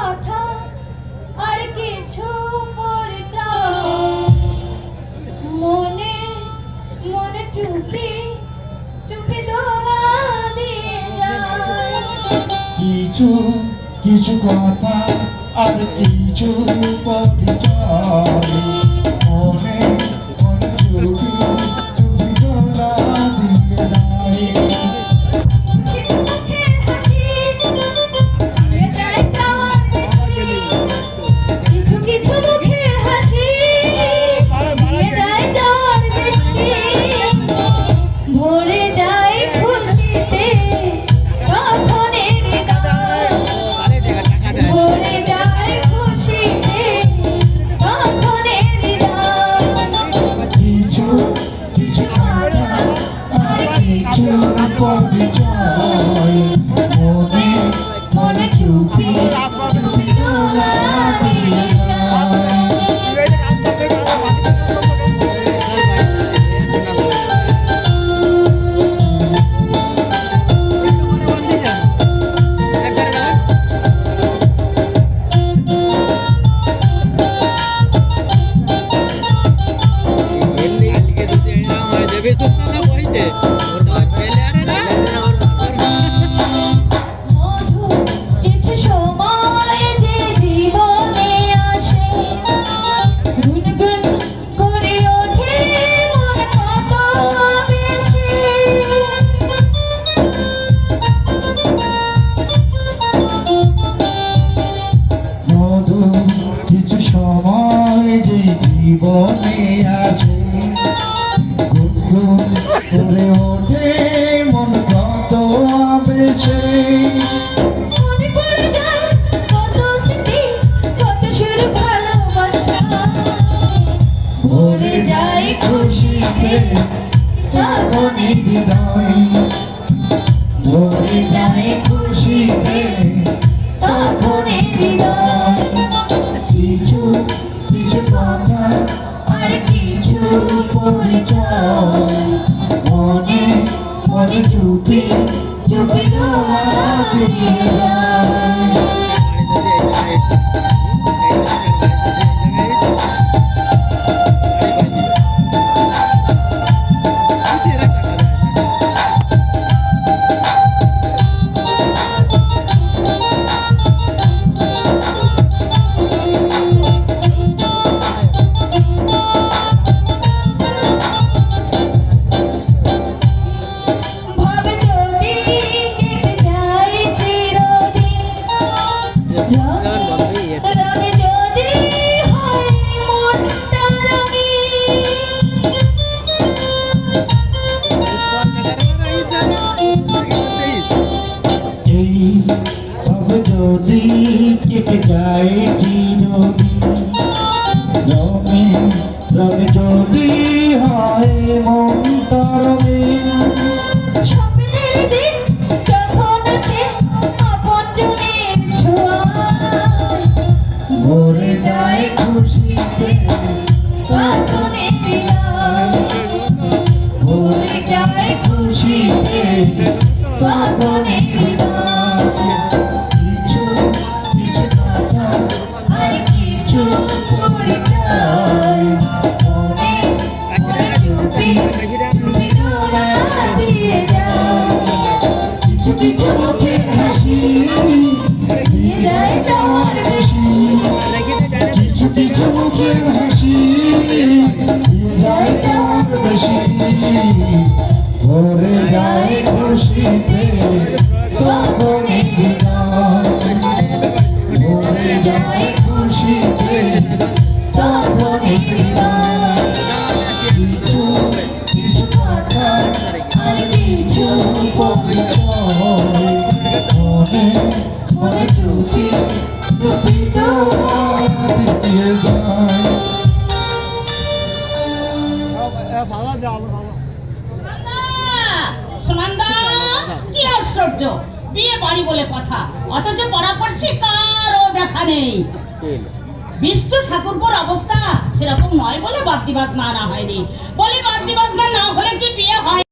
কথা আর কিছু পরিচয় মনে মনে চুপি চুপি দোলা দিয়ে যায় কিছু কিছু কথা আর কিছু পরিচয় মনে মনে চুপি চুপি দোলা দিয়ে যায় পরিচয় মনে মনে চুপি চুপি দোলা দিয়ে কিছু সময় যে জীবনে আছে গুনগুন করে ওঠে মন কত আবেছে মনে পড়ে যায় কত স্মৃতি কত সুর ভালোবাসা ভরে যায় খুশিতে তখনই হৃদয় ভরে যায় খুশিতে তখনই হৃদয় কিছু কিছু কথা আর কিছু পরিচয় মনে মনে চুপি চুপি দোলা দিয়ে যায় যদি কেটে যায় রঙে রঙে যদি হয় মন তরঙে স্বপ্নের দিন যখন আসে আপনজনের ছোঁয়ায় ভরে যায় খুশিতে তখনই হৃদয় ভরে যায় খুশিতে তখনই হৃদয় কিছু কিছু কথা আর কিছু পরিচয় মনে মনে চুপি চুপি দোলা দিয়ে যায় কিছু কিছু মুখের হাসি দিয়ে যায় যাওয়ার বেশি কিছু কিছু মুখের হাসি দিয়ে যায় যাওয়ার বেশি ভরে যায় খুশিতে তখনই হৃদয় ভরে যায় খুশিতে তখনই হৃদয় কিছু কিছু কথা আর কিছু পরিচয় মনে মনে চুপি চুপি দোলা দিয়ে যায় সুনন্দা কি আশ্চর্য বিয়ে বাড়ি বলে কথা অথচ পরামর্শে কারও দেখা নেই বিষ্ণু ঠাকুরপুর অবস্থা সেরকম নয় বলে বাদ্যি বাজনা আনা হয়নি বলে বাদ্যি বাজনা না হলে কি বিয়ে হয়?